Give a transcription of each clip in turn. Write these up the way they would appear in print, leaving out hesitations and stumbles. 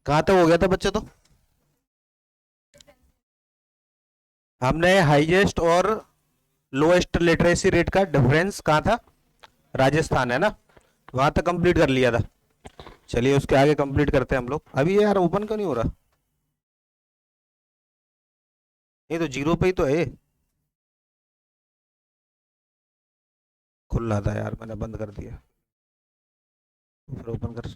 कहाँ तक हो गया था बच्चे? तो हमने हाईएस्ट और लोएस्ट लिटरेसी रेट का डिफरेंस कहाँ था? राजस्थान है ना, वहां तक कंप्लीट कर लिया था। चलिए उसके आगे कंप्लीट करते हैं हम लोग। अभी ये यार ओपन क्यों नहीं हो रहा? ये तो जीरो पे ही तो है। खुल रहा था यार, मैंने बंद कर दिया। तो फिर ओपन कर।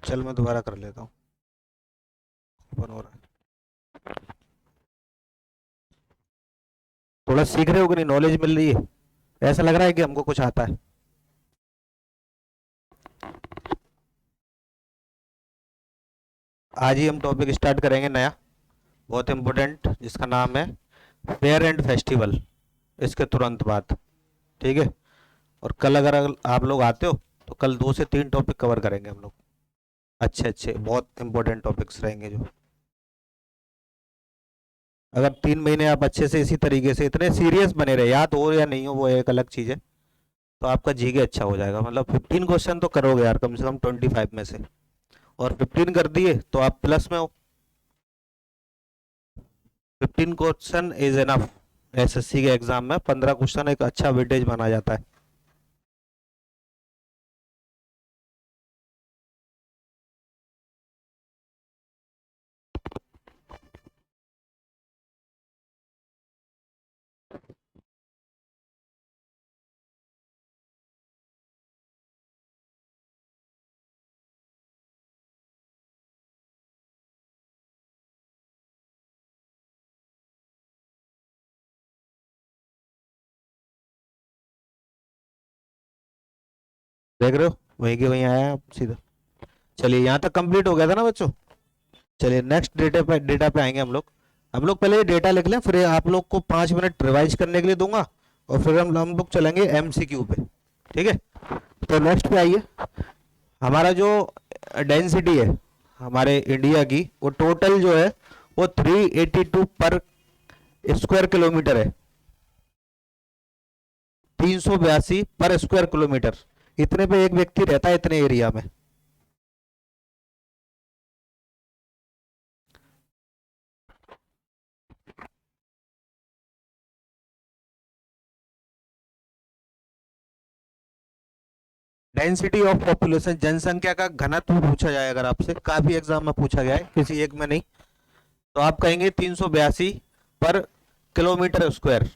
चल मैं दोबारा कर लेता हूँ। ओपन हो रहा है। थोड़ा सीख रहे हो कि नहीं? नॉलेज मिल रही है? ऐसा लग रहा है कि हमको कुछ आता है। आज ही हम टॉपिक स्टार्ट करेंगे नया, बहुत इंपॉर्टेंट, जिसका नाम है फेयर एंड फेस्टिवल। इसके तुरंत बाद, ठीक है। और कल अगर आप लोग आते हो तो कल 2 से 3 टॉपिक कवर करेंगे हम लोग। अच्छे अच्छे बहुत इंपॉर्टेंट टॉपिक्स रहेंगे जो, अगर 3 महीने आप अच्छे से इसी तरीके से इतने सीरियस बने रहे, याद हो या नहीं हो वो एक अलग चीज़ है, तो आपका जीके अच्छा हो जाएगा। मतलब 15 क्वेश्चन तो करोगे यार कम से कम 25 में से, और 15 कर दिए तो आप प्लस में हो। 15 क्वेश्चन इज एनफ। एसएससी के एग्जाम में 15 क्वेश्चन एक अच्छा वेटेज माना जाता है। देख रहे हो, वहीं के वहीं आया आप सीधा। चलिए यहाँ तक कंप्लीट हो गया था ना बच्चों? चलिए नेक्स्ट डेटा पे आएंगे हम लोग। हम लोग पहले ये डेटा लिख लें, फिर आप लोग को 5 मिनट रिवाइज करने के लिए दूंगा, और फिर हम लोग चलेंगे एमसीक्यू पे। ठीक है, तो नेक्स्ट पे आइए। हमारा जो डेंसिटी है हमारे इंडिया की, वो टोटल जो है वो 382 पर स्क्वायर किलोमीटर है। 382 पर स्क्वायर किलोमीटर, इतने पे एक व्यक्ति रहता है इतने एरिया में। डेंसिटी ऑफ पॉपुलेशन, जनसंख्या का घनत्व पूछा जाए अगर आपसे, काफी एग्जाम में पूछा गया है, किसी एक में नहीं, तो आप कहेंगे 382 पर किलोमीटर स्क्वायर।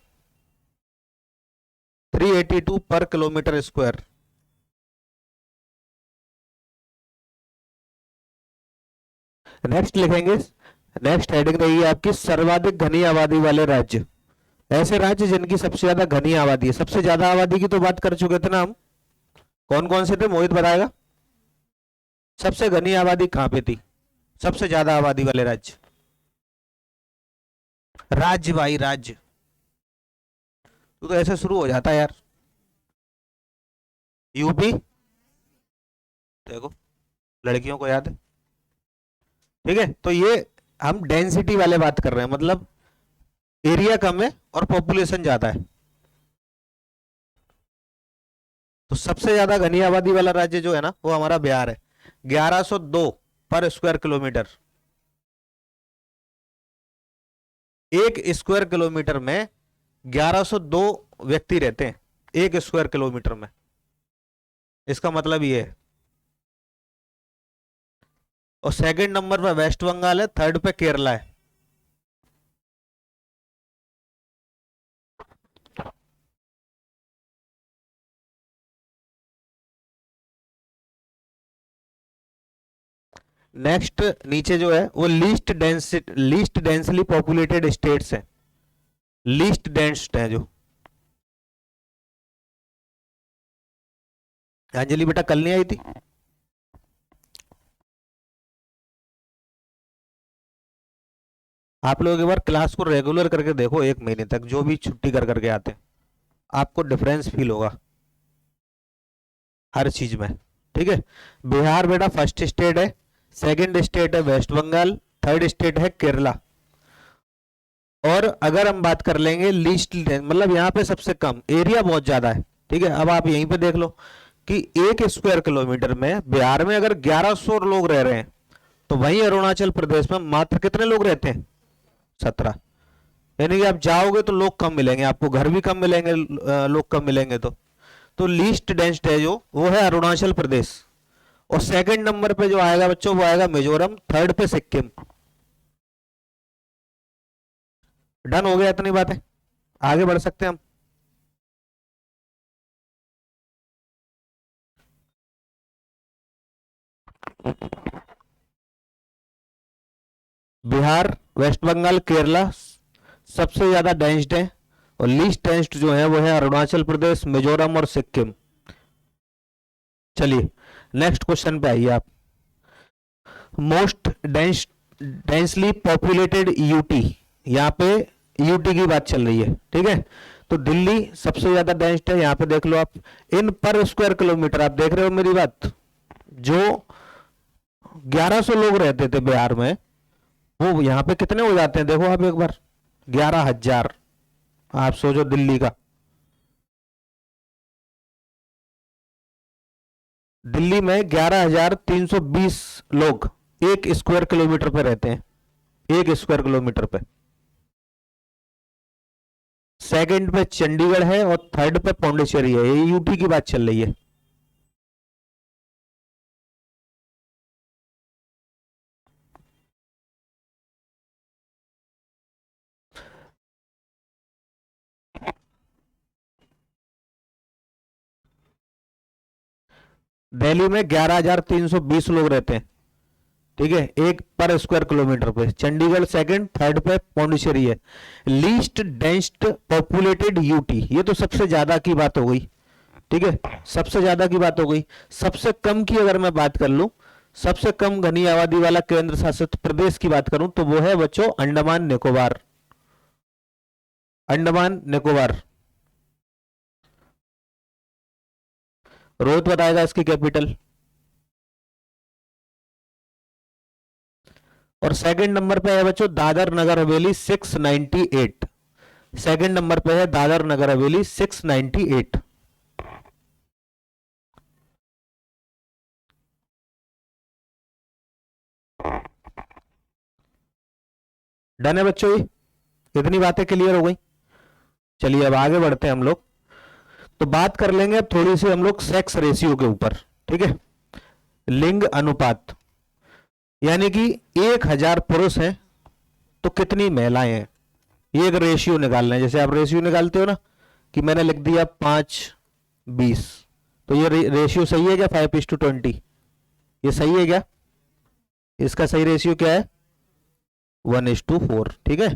382 पर किलोमीटर स्क्वायर। नेक्स्ट लिखेंगे, नेक्स्ट हेडिंग रहेगी आपकी सर्वाधिक घनी आबादी वाले राज्य। ऐसे राज्य जिनकी सबसे ज्यादा घनी आबादी है। सबसे ज्यादा आबादी की तो बात कर चुके थे ना हम, कौन कौन से थे मोहित बताएगा? सबसे घनी आबादी कहां पे थी? सबसे ज्यादा आबादी वाले राज्य, राज्य भाई राज्य। तू तो ऐसे शुरू हो जाता है यार। यूपी, देखो लड़कियों को याद है। ठीक है, तो ये हम डेंसिटी वाले बात कर रहे हैं, मतलब एरिया कम है और पॉपुलेशन ज्यादा है। तो सबसे ज्यादा घनी आबादी वाला राज्य जो है ना वो हमारा बिहार है, 1102 पर स्क्वायर किलोमीटर। एक स्क्वायर किलोमीटर में 1102 व्यक्ति रहते हैं, एक स्क्वायर किलोमीटर में। इसका मतलब ये है। और सेकंड नंबर पर वेस्ट बंगाल है, थर्ड पे केरला है। नेक्स्ट नीचे जो है वो लीस्ट डेंसली पॉपुलेटेड स्टेट्स है, लीस्ट डेंस्ड है जो। अंजलि बेटा कल नहीं आई थी? आप लोग एक बार क्लास को रेगुलर करके देखो, 1 महीने तक जो भी छुट्टी कर करके आते हैं। आपको डिफरेंस फील होगा हर चीज में। ठीक है, बिहार बेटा फर्स्ट स्टेट है, सेकंड स्टेट है वेस्ट बंगाल, थर्ड स्टेट है केरला। और अगर हम बात कर लेंगे लीस्ट, मतलब यहाँ पे सबसे कम, एरिया बहुत ज्यादा है। ठीक है, अब आप यहीं पे देख लो कि 1 स्क्वायर किलोमीटर में बिहार में अगर 1100 लोग रह रहे हैं, तो वहीं अरुणाचल प्रदेश में मात्र कितने लोग रहते हैं? 17। यानी कि आप जाओगे तो लोग कम मिलेंगे, आपको घर भी कम मिलेंगे, लोग कम मिलेंगे। तो लीस्ट डेंस्ड है जो, वो है अरुणाचल प्रदेश। और सेकंड नंबर पे जो आएगा बच्चों, वो आएगा मिजोरम, थर्ड पे सिक्किम। डन हो गया, इतनी बात है, आगे बढ़ सकते हैं हम। बिहार, वेस्ट बंगाल, केरला सबसे ज्यादा डेंस्ड है, और लीस्ट डेंस्ड जो है वो है अरुणाचल प्रदेश, मिजोरम और सिक्किम। चलिए नेक्स्ट क्वेश्चन पे आइए आप। मोस्ट डेंसली पॉपुलेटेड यूटी, यहाँ पे यूटी की बात चल रही है। ठीक है, तो दिल्ली सबसे ज्यादा डेंस्ड है, यहाँ पे देख लो आप। इन पर स्क्वायर किलोमीटर, आप देख रहे हो मेरी बात, जो 1100 लोग रहते थे बिहार में, वो यहाँ पे कितने हो जाते हैं देखो आप एक बार, 11,000। आप सोचो दिल्ली का, दिल्ली में 11,320 लोग 1 स्क्वायर किलोमीटर पे रहते हैं, 1 स्क्वायर किलोमीटर पे। सेकंड पे चंडीगढ़ है और थर्ड पे पौंडीचेरी है, ये यूटी की बात चल रही है। दिल्ली में 11,320 लोग रहते हैं। ठीक है, 1 पर स्क्वायर किलोमीटर पे। चंडीगढ़ सेकंड, थर्ड पे पौंडीचेरी है। लीस्ट डेंस्ड पॉपुलेटेड यूटी, ये तो सबसे ज्यादा की बात हो गई। ठीक है, सबसे ज्यादा की बात हो गई। सबसे कम की अगर मैं बात कर लूं, सबसे कम घनी आबादी वाला केंद्र शासित प्रदेश की बात करूं, तो वो है बच्चों अंडमान निकोबार। अंडमान निकोबार। रोहित बताएगा इसकी कैपिटल। और सेकंड नंबर पे है बच्चों दादर नगर हवेली 698। सेकंड नंबर पे है दादर नगर हवेली 698। डन है बच्चों, ये इतनी बातें क्लियर हो गई। चलिए अब आगे बढ़ते हैं हम लोग। तो बात कर लेंगे अब थोड़ी सी हम लोग सेक्स रेशियो के ऊपर। ठीक है, लिंग अनुपात, यानी कि 1,000 पुरुष हैं तो कितनी महिलाएं हैं, ये एक रेशियो निकालना है। जैसे आप रेशियो निकालते हो ना, कि मैंने लिख दिया 5:20, तो ये रेशियो सही है क्या? 5:20, ये सही है क्या? इसका सही रेशियो क्या है? 1:4। ठीक है,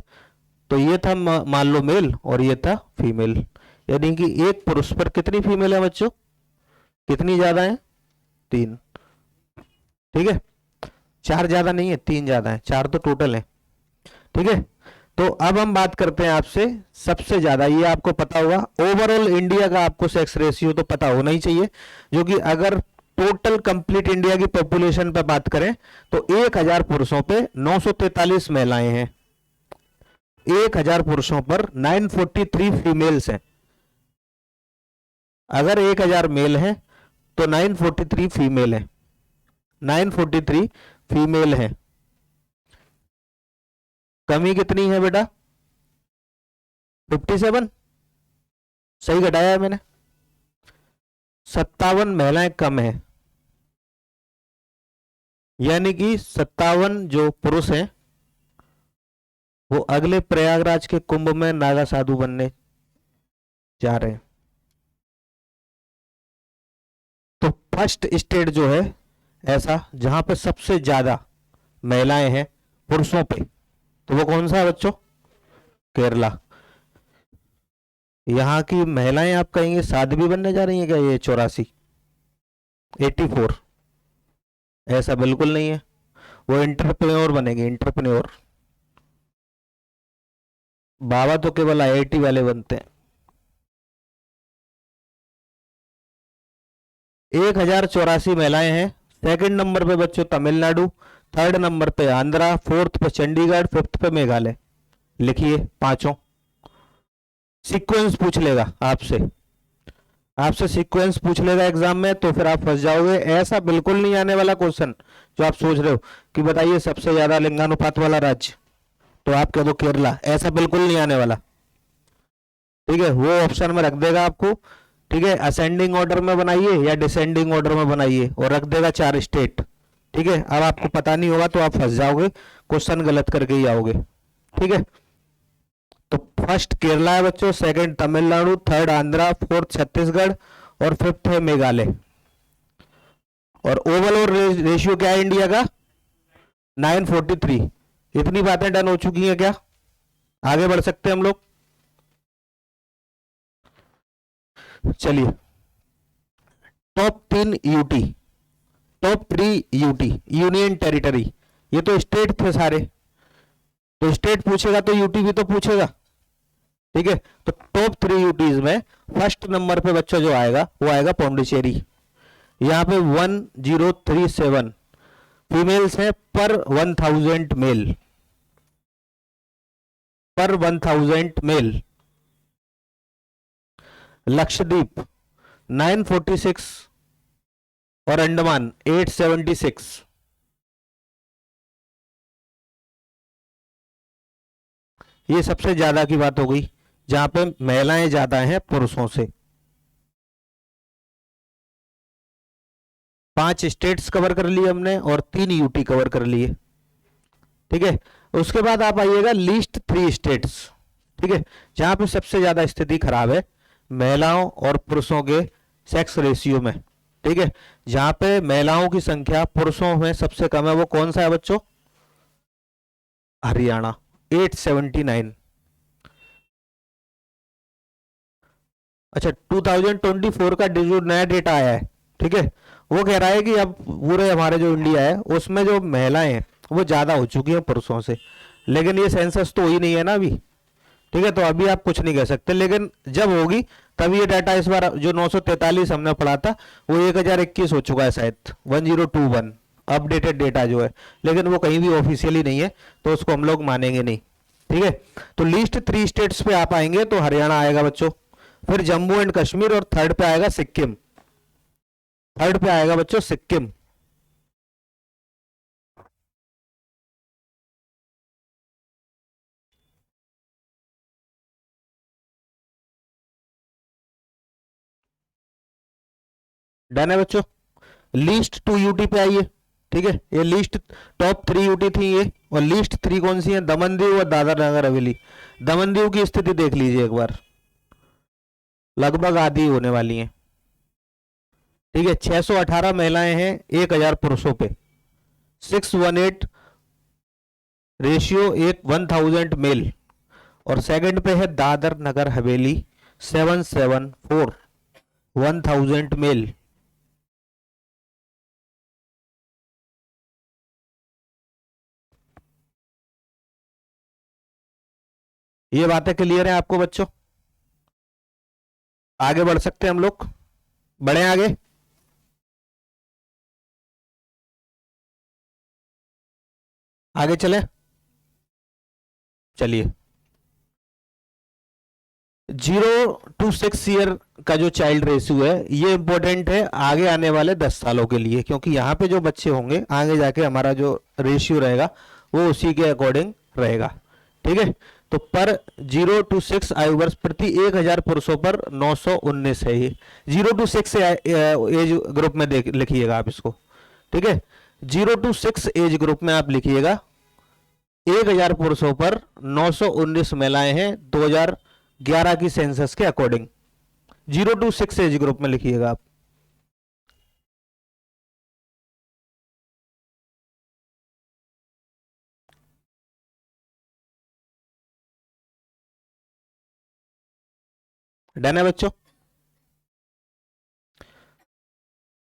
तो ये था मान लो मेल, और ये था फीमेल। यानी कि एक पुरुष पर कितनी फीमेल है बच्चों? कितनी ज्यादा है? 3। ठीक है, 4 ज्यादा नहीं है, 3 ज्यादा है, 4 तो टोटल है। ठीक है, तो अब हम बात करते हैं आपसे सबसे ज्यादा, ये आपको पता होगा, ओवरऑल इंडिया का आपको सेक्स रेशियो तो पता होना ही चाहिए, जो कि अगर टोटल कंप्लीट इंडिया की पॉपुलेशन पर बात करें तो 1,000 पुरुषों पे 943 महिलाएं हैं, 1,000 पुरुषों पर 943 फीमेल्स हैं। अगर 1,000 मेल है तो 943 फीमेल है, 943 फीमेल है। कमी कितनी है बेटा? 57। सही घटाया है मैंने, 57 महिलाएं कम है। यानी कि 57 जो पुरुष हैं वो अगले प्रयागराज के कुंभ में नागा साधु बनने जा रहे हैं। तो फर्स्ट स्टेट जो है ऐसा जहां पे सबसे ज्यादा महिलाएं हैं पुरुषों पे, तो वो कौन सा है बच्चों? केरला। यहाँ की महिलाएं आप कहेंगे साध्वी बनने जा रही हैं क्या? ये 84, 84, ऐसा बिल्कुल नहीं है, वो इंटरप्रेन्योर बनेंगे, इंटरप्रेन्योर। बाबा तो केवल IIT वाले बनते हैं। 1084 महिलाएं हैं। सेकंड नंबर पे बच्चों तमिलनाडु, थर्ड नंबर पे आंध्रा, फोर्थ पे चंडीगढ़, फिफ्थ पे मेघालय। लिखिए पांचों। सीक्वेंस पूछ लेगा आपसे, आपसे सीक्वेंस पूछ लेगा एग्जाम में, तो फिर आप फंस जाओगे। ऐसा बिल्कुल नहीं आने वाला क्वेश्चन जो आप सोच रहे हो कि बताइए सबसे ज्यादा लिंगानुपात वाला राज्य, तो आप कह दो केरला। ऐसा बिल्कुल नहीं आने वाला, ठीक है। वो ऑप्शन में रख देगा आपको, ठीक है, असेंडिंग ऑर्डर में बनाइए या डिसेंडिंग ऑर्डर में बनाइए, और रख देगा 4 स्टेट, ठीक है। अब आपको पता नहीं होगा तो आप फंस जाओगे, क्वेश्चन गलत करके ही आओगे, ठीक है। तो फर्स्ट केरला है बच्चों, second Tamil Nadu, third Andhra, fourth Chhattisgarh और फिफ्थ है मेघालय। और ओवरऑल रेशियो क्या है इंडिया का? 943। इतनी बातें डन हो चुकी हैं क्या? आगे बढ़ सकते हैं हम लोग। चलिए, top 3 UT, top 3 UT, union territory. ये तो स्टेट थे सारे, तो स्टेट पूछेगा तो यूटी भी तो पूछेगा, ठीक है। तो टॉप 3 यूटीज में फर्स्ट नंबर पे बच्चों जो आएगा वो आएगा पौंडीचेरी। यहाँ पे 1037 फीमेल्स है पर 1000 मेल, पर 1000 मेल। लक्षद्वीप 946 और अंडमान 876। ये सबसे ज्यादा की बात हो गई, जहां पे महिलाएं ज्यादा हैं पुरुषों से। 5 स्टेट्स कवर कर लिए हमने और 3 यूटी कवर कर लिए, ठीक है। उसके बाद आप आइएगा लीस्ट 3 स्टेट्स, ठीक है, जहां पे सबसे ज्यादा स्थिति खराब है महिलाओं और पुरुषों के सेक्स रेशियो में, ठीक है। जहां पे महिलाओं की संख्या पुरुषों में सबसे कम है वो कौन सा है बच्चों? हरियाणा 879। अच्छा, 2024 का जो नया डेटा आया है, ठीक है, वो कह रहा है कि अब पूरे हमारे जो इंडिया है उसमें जो महिलाएं हैं वो ज्यादा हो चुकी हैं पुरुषों से। लेकिन ये सेंसस तो ही नहीं है ना अभी, ठीक है, तो अभी आप कुछ नहीं कह सकते। लेकिन जब होगी तब ये डाटा, इस बार जो 943 हमने पढ़ा था वो 1021 हो चुका है शायद, 1021 अपडेटेड डेटा जो है, लेकिन वो कहीं भी ऑफिशियली नहीं है तो उसको हम लोग मानेंगे नहीं, ठीक है। तो लिस्ट 3 स्टेट्स पे आप आएंगे तो हरियाणा आएगा बच्चों, फिर जम्मू एंड कश्मीर और थर्ड पे आएगा सिक्किम, थर्ड पे आएगा बच्चों सिक्किम। डन है बच्चों। लिस्ट 2 यूटी पे आइए, ठीक है। ये लिस्ट टॉप 3 यूटी थी ये, और लिस्ट 3 कौन सी है? दमन दीव और दादर नगर हवेली। दमन दीव की स्थिति देख लीजिए एक बार, लगभग आधी होने वाली है, ठीक है। 618 महिलाएं हैं 1000 पुरुषों पे, 618 रेशियो 1000 मेल। और सेकंड पे है दादर नगर हवेली 774 1000 मेल। ये बातें क्लियर है आपको बच्चों? आगे बढ़ सकते हैं हम लोग, बढ़े आगे। आगे चले, चलिए। 0 to 6 ईयर का जो चाइल्ड रेशियो है ये इंपॉर्टेंट है आगे आने वाले 10 सालों के लिए, क्योंकि यहाँ पे जो बच्चे होंगे आगे जाके हमारा जो रेशियो रहेगा वो उसी के अकॉर्डिंग रहेगा, ठीक है। तो पर 0 to 6 आयु वर्ष प्रति 1000 पुरुषों पर 919 है ये। 0 to 6 एज ग्रुप में देख लिखिएगा आप इसको, ठीक है। 0 to 6 एज ग्रुप में आप लिखिएगा 1000 पुरुषों पर 919 महिलाएं हैं 2011 की सेंसस के अकॉर्डिंग। 0 to 6 एज ग्रुप में लिखिएगा आप। डन है बच्चों।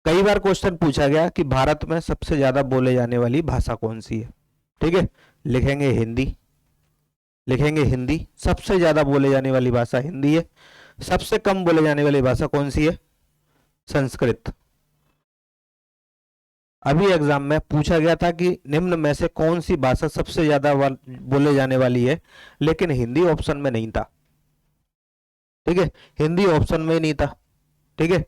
कई बार क्वेश्चन पूछा गया कि भारत में सबसे ज्यादा बोले जाने वाली भाषा कौन सी है, ठीक है। लिखेंगे हिंदी, लिखेंगे हिंदी, सबसे ज्यादा बोले जाने वाली भाषा हिंदी है। सबसे कम बोले जाने वाली भाषा कौन सी है? संस्कृत। अभी एग्जाम में पूछा गया था कि निम्न में से कौन सी भाषा सबसे ज्यादा बोले जाने वाली है, लेकिन हिंदी ऑप्शन में नहीं था। ठीक है, हिंदी ऑप्शन में ही नहीं था। ठीक है,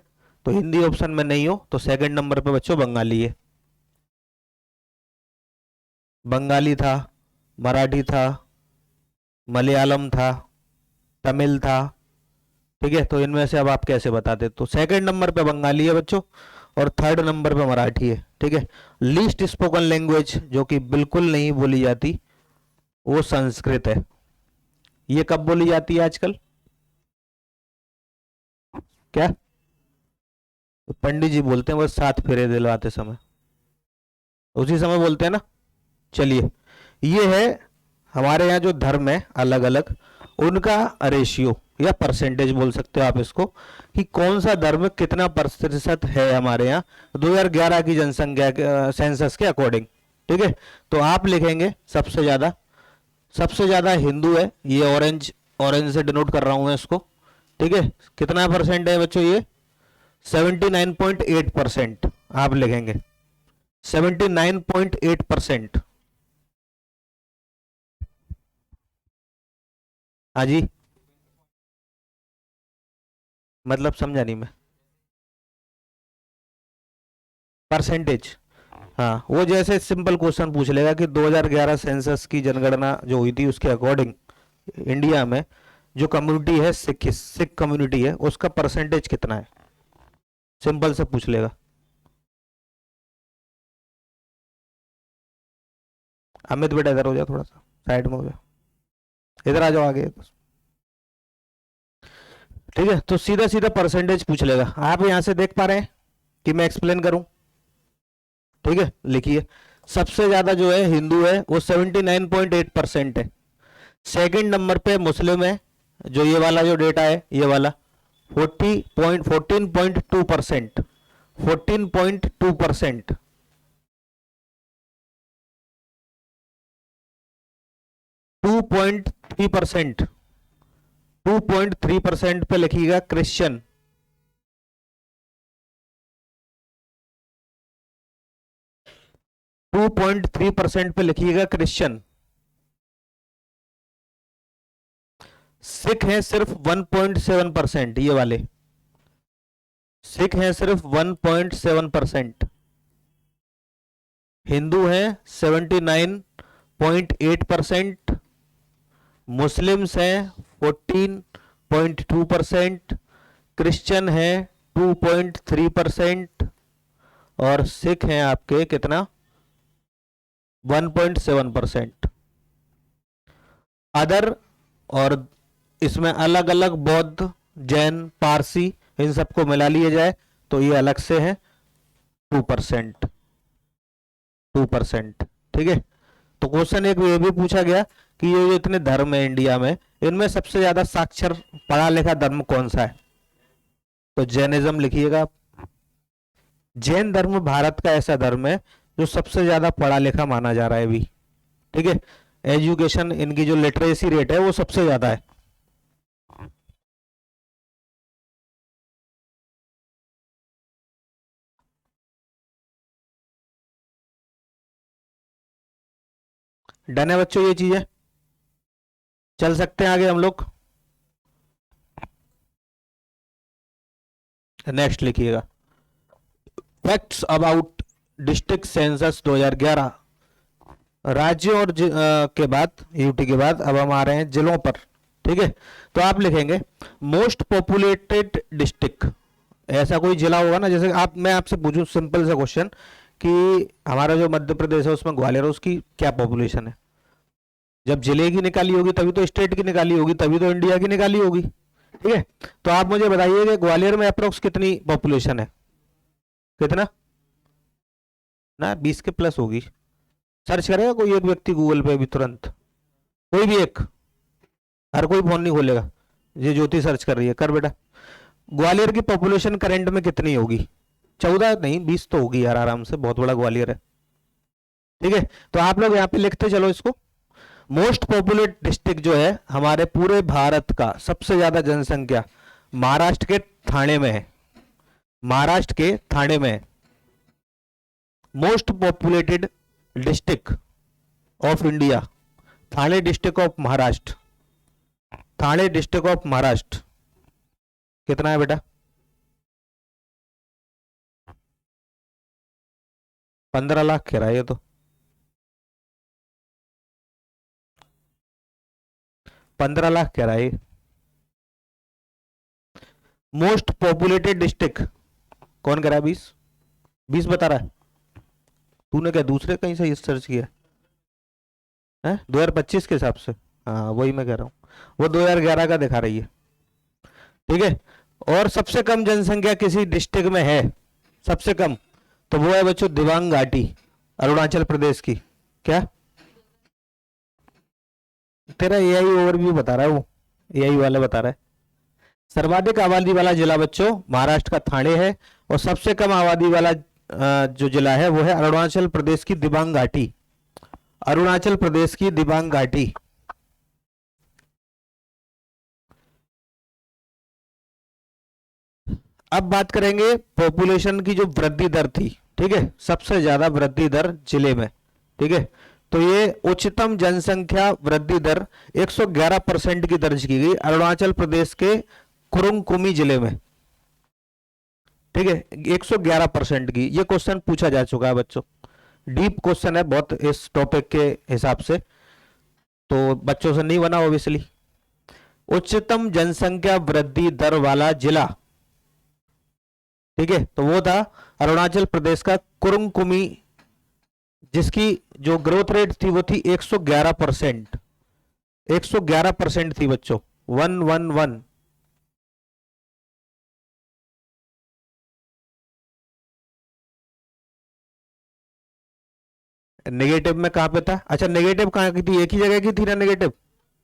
तो हिंदी ऑप्शन में नहीं हो तो सेकंड नंबर पे बच्चों बंगाली है। बंगाली था, मराठी था, मलयालम था, तमिल था। ठीक है, तो इनमें से अब आप कैसे बताते? तो सेकंड नंबर पे बंगाली है बच्चों, और थर्ड नंबर पे मराठी है। ठीक है, लीस्ट स्पोकन लैंग्वेज जो कि बिल्कुल नहीं बोली जाती वो संस्कृत है। ये कब बोली जाती है आजकल? क्या? तो पंडित जी बोलते हैं बस 7 फेरे दिलवाते समय, उसी समय बोलते हैं ना। चलिए, ये है हमारे यहाँ जो धर्म है अलग अलग, उनका रेशियो या परसेंटेज बोल सकते हो आप इसको, कि कौन सा धर्म कितना प्रतिशत है हमारे यहाँ 2011 की जनसंख्या सेंसस के अकॉर्डिंग। ठीक है, तो आप लिखेंगे सबसे ज्यादा हिंदू है, ये ऑरेंज ऑरेंज से डिनोट कर रहा हूं मैं इसको। ठीक है, कितना परसेंट है बच्चों? ये 79.8% आप लिखेंगे, 79.8%। हाँ जी, मतलब समझा नहीं मैं। परसेंटेज, हाँ, वो जैसे सिंपल क्वेश्चन पूछ लेगा कि 2011 सेंसस की जनगणना जो हुई थी उसके अकॉर्डिंग इंडिया में जो कम्युनिटी है, सिख कम्युनिटी है, उसका परसेंटेज कितना है, सिंपल से पूछ लेगा। अमित बेटा इधर हो जाओ, थोड़ा सा साइड में हो जाओ, इधर आ जाओ आगे। ठीक है, तो सीधा सीधा परसेंटेज पूछ लेगा। आप यहां से देख पा रहे हैं कि मैं एक्सप्लेन करूं? ठीक है, लिखिए, सबसे ज्यादा जो है हिंदू है वो 79.8% है। सेकंड नंबर पे मुस्लिम है, जो ये वाला जो डेटा है ये वाला 14.2%, 14.2%। 2.3%, 2.3% पे लिखिएगा क्रिश्चियन। 2.3% पे लिखिएगा क्रिश्चियन। सिख है सिर्फ 1.7%, ये वाले सिख है सिर्फ 1.7%। हिंदू है 79.8%, मुस्लिम्स हैं 14.2%, क्रिश्चियन है 2.3%, और सिख हैं आपके कितना? 1.7%। अदर, और इसमें अलग अलग बौद्ध, जैन, पारसी, इन सबको मिला लिया जाए तो ये अलग से है 2%, 2%। ठीक है, तो क्वेश्चन एक ये भी पूछा गया कि ये जो इतने धर्म है इंडिया में, इनमें सबसे ज्यादा साक्षर पढ़ा लिखा धर्म कौन सा है? तो जैनिज्म लिखिएगा आप। जैन धर्म भारत का ऐसा धर्म है जो सबसे ज्यादा पढ़ा लिखा माना जा रहा है अभी। ठीक है, एजुकेशन, इनकी जो लिटरेसी रेट है वो सबसे ज्यादा है। डन है बच्चों ये चीजें? चल सकते हैं आगे हम लोग। नेक्स्ट लिखिएगा, फैक्ट्स अबाउट डिस्ट्रिक्ट सेंसस 2011। राज्यों और के बाद, यूटी के बाद अब हम आ रहे हैं जिलों पर। ठीक है, तो आप लिखेंगे मोस्ट पॉपुलेटेड डिस्ट्रिक्ट। ऐसा कोई जिला होगा ना, जैसे आप, मैं आपसे पूछूं सिंपल सा क्वेश्चन कि हमारा जो मध्य प्रदेश है उसमें ग्वालियर है, उसकी क्या पॉपुलेशन है? जब जिले की निकाली होगी तभी तो स्टेट की निकाली होगी, तभी तो इंडिया की निकाली होगी। ठीक है, तो आप मुझे बताइए कि ग्वालियर में अप्रोक्स कितनी पॉपुलेशन है? कितना? ना 20 के प्लस होगी। सर्च करेगा कोई एक व्यक्ति गूगल पे अभी तुरंत? कोई भी एक? हर कोई फोन नहीं खोलेगा। ये ज्योति सर्च कर रही है, कर बेटा। ग्वालियर की पॉपुलेशन करंट में कितनी होगी? 14 नहीं, 20 तो होगी यार आराम से, बहुत बड़ा ग्वालियर है। ठीक है, तो आप लोग यहाँ पे लिखते चलो इसको। मोस्ट पॉपुलेट डिस्ट्रिक्ट जो है हमारे पूरे भारत का, सबसे ज्यादा जनसंख्या महाराष्ट्र के ठाणे में है। महाराष्ट्र के ठाणे में है। Most populated district of India, Thane district of Maharashtra, Thane district of Maharashtra कितना है बेटा? 15 लाख कह रहा है ये तो, 15 लाख कह रहा है ये। मोस्ट पॉपुलेटेड डिस्ट्रिक्ट कौन कह रहा है? 20 बता रहा है। तूने क्या दूसरे कहीं से सर्च किया है? 2025 के हिसाब से? हाँ वही मैं कह रहा हूँ, वो 2011 का दिखा रही है। ठीक है, और सबसे कम जनसंख्या किसी डिस्ट्रिक्ट में है, सबसे कम, तो वो है बच्चों दिबांग घाटी, अरुणाचल प्रदेश की। क्या तेरा एआई ओवरव्यू बता रहा है, वो एआई वाला बता रहा है। सर्वाधिक आबादी वाला जिला बच्चों महाराष्ट्र का ठाणे है, और सबसे कम आबादी वाला जो जिला है वो है अरुणाचल प्रदेश की दिबांग घाटी, अरुणाचल प्रदेश की दिबांग घाटी। अब बात करेंगे पॉपुलेशन की जो वृद्धि दर थी, ठीक है, सबसे ज्यादा वृद्धि दर जिले में, ठीक है, तो ये उच्चतम जनसंख्या वृद्धि दर 111% की दर्ज की गई अरुणाचल प्रदेश के कुरुंग जिले में। ठीक है, 111% की, ये क्वेश्चन पूछा जा चुका है बच्चों, डीप क्वेश्चन है बहुत इस टॉपिक के हिसाब से, तो बच्चों से नहीं बना ऑब्वियसली। उच्चतम जनसंख्या वृद्धि दर वाला जिला, ठीक है, तो वो था अरुणाचल प्रदेश का कुरुंग, जिसकी जो ग्रोथ रेट थी वो थी 111%, 111% थी बच्चों, 111। नेगेटिव में कहां पे था? अच्छा नेगेटिव कहां की थी? एक ही जगह की थी ना नेगेटिव,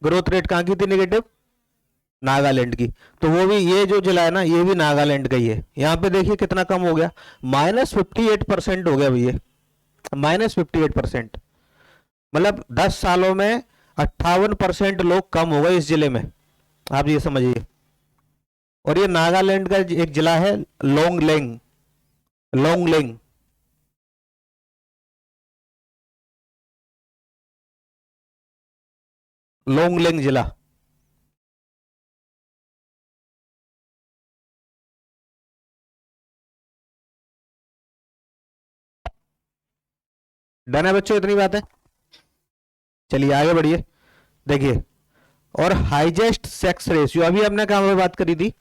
ग्रोथ रेट कहां की थी नेगेटिव? नागालैंड की। तो वो भी, ये जो जिला है ना ये भी नागालैंड का ही है। यहां पे देखिए कितना कम हो गया, -58% हो गया भैया, -58%, मतलब 10 सालों में 58% लोग कम हो गए इस जिले में, आप ये समझिए। और ये नागालैंड का एक जिला है लोंगलेंग, लोंगलेंग, लोंगलेंग जिला। डन है बच्चों, इतनी बात है। चलिए आगे बढ़िए, देखिए, और हाईजेस्ट सेक्स रेशियो, अभी हमने कहां पे बात करी थी?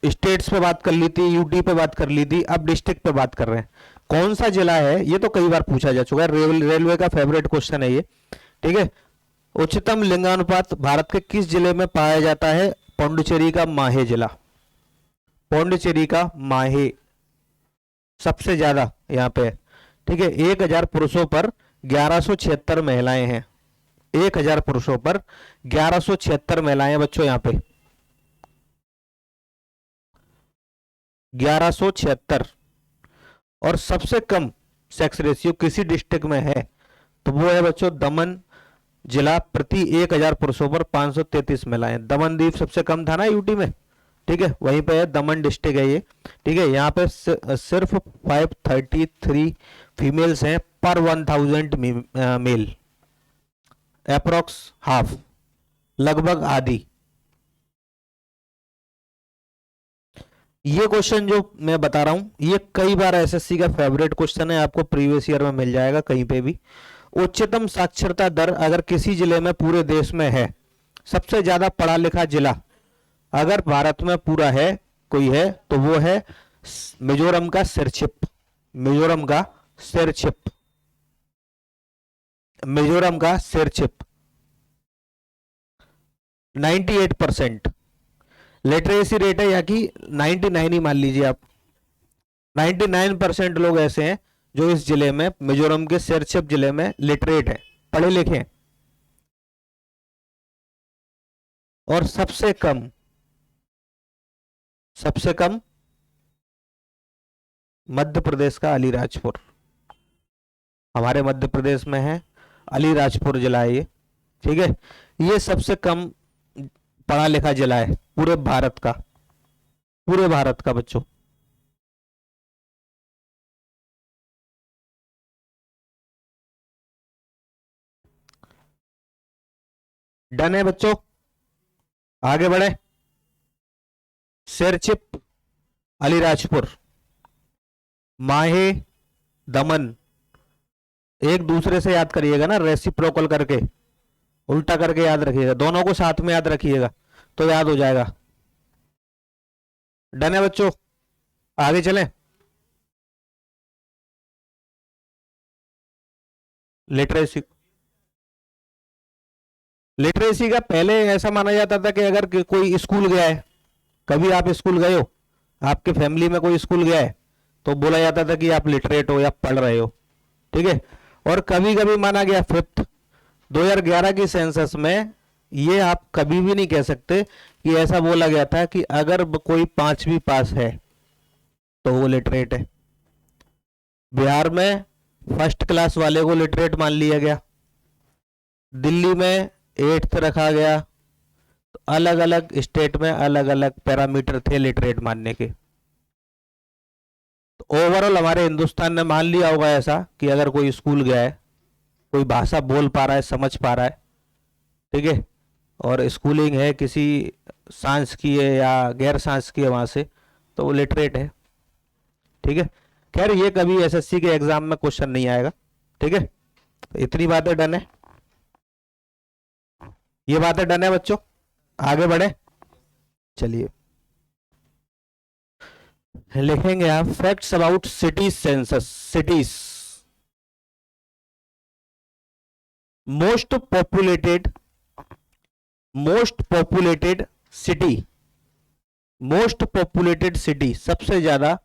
स्टेट्स पे बात कर ली थी, यूटी पे बात कर ली थी, अब डिस्ट्रिक्ट पे बात कर रहे हैं। कौन सा जिला है, ये तो कई बार पूछा जा चुका है, रेलवे का फेवरेट क्वेश्चन है ये, ठीक है। उच्चतम लिंगानुपात भारत के किस जिले में पाया जाता है? पौंडुचेरी का माहे जिला, पौंडुचेरी का माहे सबसे ज्यादा यहाँ पे, ठीक है। 1000 पुरुषों पर 1176 महिलाएं हैं, 1000 पुरुषों पर 1176 महिलाएं बच्चों यहाँ पे, 1176। और सबसे कम सेक्स रेशियो किसी डिस्ट्रिक्ट में है, तो वो है बच्चों दमन जिला, प्रति 1000 पुरुषों पर 533 महिलाएं। दमन द्वीप सबसे कम था ना यूटी में, ठीक है, वहीं पे है, दमन डिस्ट्रिक्ट है ये, ठीक है। यहाँ पे सिर्फ 533 फीमेल्स हैं पर 1000 मेल, अप्रोक्स हाफ, लगभग आधी। ये क्वेश्चन जो मैं बता रहा हूं ये कई बार एसएससी का फेवरेट क्वेश्चन है, आपको प्रीवियस ईयर में मिल जाएगा कहीं पे भी। उच्चतम साक्षरता दर अगर किसी जिले में पूरे देश में है, सबसे ज्यादा पढ़ा लिखा जिला अगर भारत में पूरा है कोई है, तो वो है मिजोरम का सिरछिप, मिजोरम का सिरछिप, मिजोरम का सिरछिप, 98%। लिटरेसी रेट है यहाँ की 99 ही मान लीजिए आप, 99% लोग ऐसे हैं जो इस जिले में, मिजोरम के सिरछिप जिले में लिटरेट है, पढ़े लिखे हैं। और सबसे कम, सबसे कम मध्य प्रदेश का अलीराजपुर, हमारे मध्य प्रदेश में है, अलीराजपुर जिला है ये, ठीक है। ये सबसे कम पढ़ा लिखा जिला है पूरे भारत का, पूरे भारत का बच्चों। डन है बच्चों, आगे बढ़े। सिरचिप, अलीराजपुर, माहे, दमन। एक दूसरे से याद करिएगा ना, रेसिप्रोकल करके, उल्टा करके याद रखिएगा, दोनों को साथ में याद रखिएगा तो याद हो जाएगा। डन है बच्चों, आगे चलें। लिटरेसी, लिटरेसी का पहले ऐसा माना जाता था कि अगर कोई स्कूल गया है, कभी आप स्कूल गए हो, आपके फैमिली में कोई स्कूल गया है, तो बोला जाता था कि आप लिटरेट हो या पढ़ रहे हो, ठीक है। और कभी कभी माना गया, फिफ्थ 2011 की सेंसस में ये आप कभी भी नहीं कह सकते कि ऐसा बोला गया था कि अगर कोई 5वीं पास है तो वो लिटरेट है। बिहार में फर्स्ट क्लास वाले को लिटरेट मान लिया गया, दिल्ली में 8th रखा गया, तो अलग अलग स्टेट में अलग अलग पैरामीटर थे लिटरेट मानने के। तो ओवरऑल हमारे हिंदुस्तान ने मान लिया होगा ऐसा कि अगर कोई स्कूल गया है, कोई भाषा बोल पा रहा है, समझ पा रहा है, ठीक है, और स्कूलिंग है किसी सांस्कीय या गैर सांस्कीय वहां से, तो वो लिटरेट है, ठीक है। खैर ये कभी एसएससी के एग्जाम में क्वेश्चन नहीं आएगा, ठीक है। तो इतनी बातें डन है, ये बातें डन है बच्चों, आगे बढ़े। चलिए लिखेंगे आप facts about city census. Cities, most populated, most populated city, most populated city, सबसे ज्यादा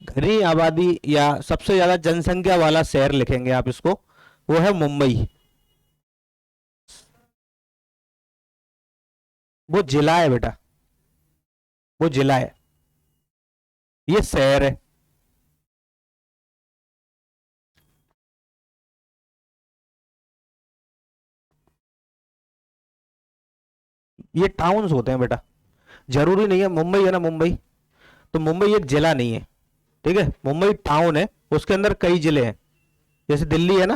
घनी आबादी या सबसे ज्यादा जनसंख्या वाला शहर लिखेंगे आप इसको, वो है मुंबई। वो जिला है बेटा, वो जिला है, ये शहर है। ये टाउन्स होते हैं बेटा, जरूरी नहीं है मुंबई है ना, मुंबई तो मुंबई एक जिला नहीं है, ठीक है, मुंबई टाउन है, उसके अंदर कई जिले हैं। जैसे दिल्ली है ना,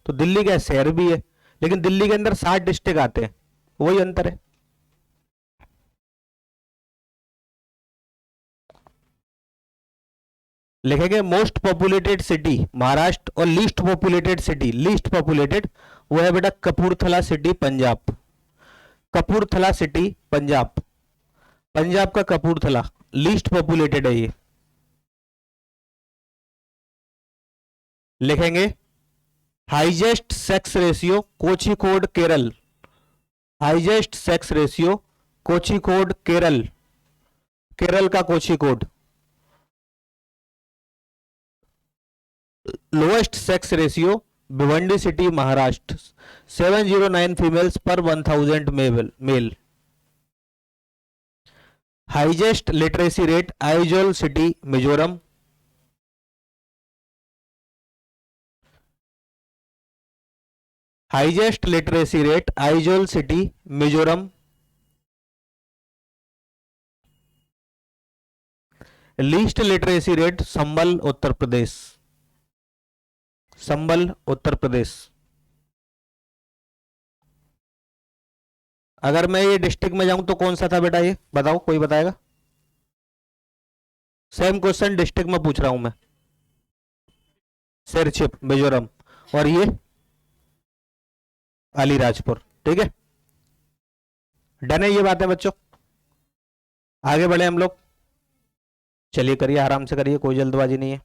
तो दिल्ली का शहर भी है, लेकिन दिल्ली के अंदर 60 डिस्ट्रिक्ट आते हैं, वही अंतर है। लिखेंगे मोस्ट पॉपुलेटेड सिटी महाराष्ट्र, और least populated city, least populated वो है बेटा कपूरथला सिटी पंजाब। कपूरथला सिटी पंजाब, पंजाब का कपूरथला लीस्ट पॉपुलेटेड है ये। लिखेंगे highest sex ratio Kozhikode Kerala, highest sex ratio Kozhikode Kerala, Kerala का Kozhikode. Lowest sex ratio Bhiwandi city Maharashtra, 709 females पर 1000 male. Highest literacy rate Aizawl city Mizoram, highest literacy rate Aizawl city Mizoram. Least literacy rate Sambhal Uttar Pradesh, Sambhal Uttar प्रदेश। अगर मैं ये डिस्ट्रिक्ट में जाऊं तो कौन सा था बेटा, ये बताओ, कोई बताएगा? सेम क्वेश्चन डिस्ट्रिक्ट में पूछ रहा हूं मैं। सिरचिप मिजोरम, और ये अलीराजपुर, ठीक है। डन है ये बात है बच्चों, आगे बढ़े हम लोग। चलिए करिए, आराम से करिए, कोई जल्दबाजी नहीं है।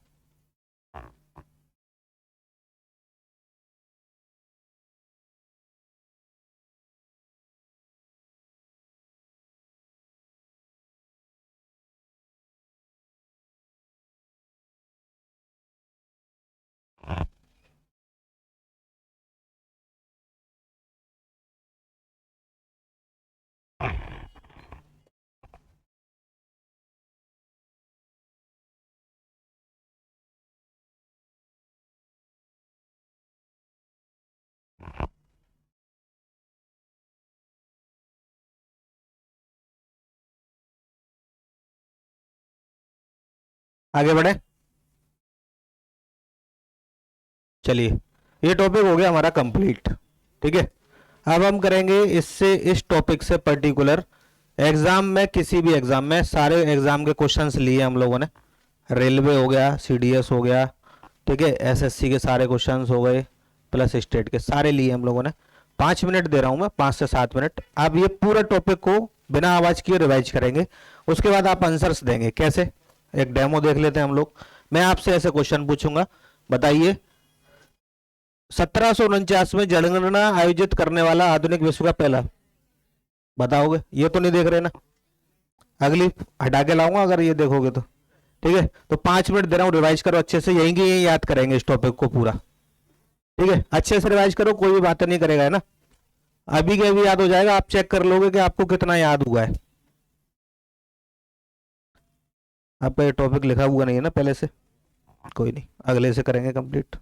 आगे बढ़े, चलिए ये टॉपिक हो गया हमारा कंप्लीट, ठीक है। अब हम करेंगे इससे, इस टॉपिक से पर्टिकुलर एग्जाम में, किसी भी एग्जाम में, सारे एग्जाम के क्वेश्चंस लिए हम लोगों ने। रेलवे हो गया, सीडीएस हो गया, ठीक है, एसएससी के सारे क्वेश्चंस हो गए, प्लस स्टेट के सारे लिए हम लोगों ने। 5 मिनट दे रहा हूं मैं, 5 से 7 मिनट। आप ये पूरा टॉपिक को बिना आवाज किए रिवाइज करेंगे, उसके बाद आप आंसर्स देंगे। कैसे, एक डेमो देख लेते हैं हम लोग। मैं आपसे ऐसे क्वेश्चन पूछूंगा, बताइए 1749 में जनगणना आयोजित करने वाला आधुनिक विश्व का पहला, बताओगे? ये तो नहीं देख रहे ना, अगली हटा के लाऊंगा अगर ये देखोगे तो। ठीक है, तो 5 मिनट दे रहा हूं, रिवाइज करो अच्छे से, यहीं की यहीं याद करेंगे इस टॉपिक को पूरा। ठीक है, अच्छे से रिवाइज करो, कोई भी बातें नहीं करेगा, है ना? अभी के अभी याद हो जाएगा, आप चेक कर लोगे कि आपको कितना याद हुआ है। आपका ये टॉपिक लिखा हुआ नहीं है ना पहले से? कोई नहीं, अगले से करेंगे कंप्लीट।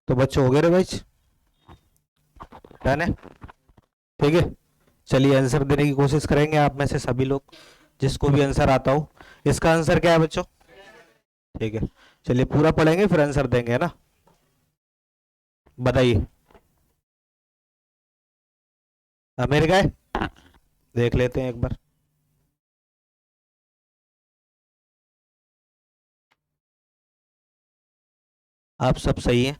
तो बच्चों हो गए रिवाइज, डन है, ठीक है। चलिए आंसर देने की कोशिश करेंगे आप में से सभी लोग, जिसको भी आंसर आता हो। इसका आंसर क्या है बच्चों? ठीक है, चलिए पूरा पढ़ेंगे फिर आंसर देंगे, है ना। बताइए, अमेरिका है, देख लेते हैं एक बार। आप सब सही हैं।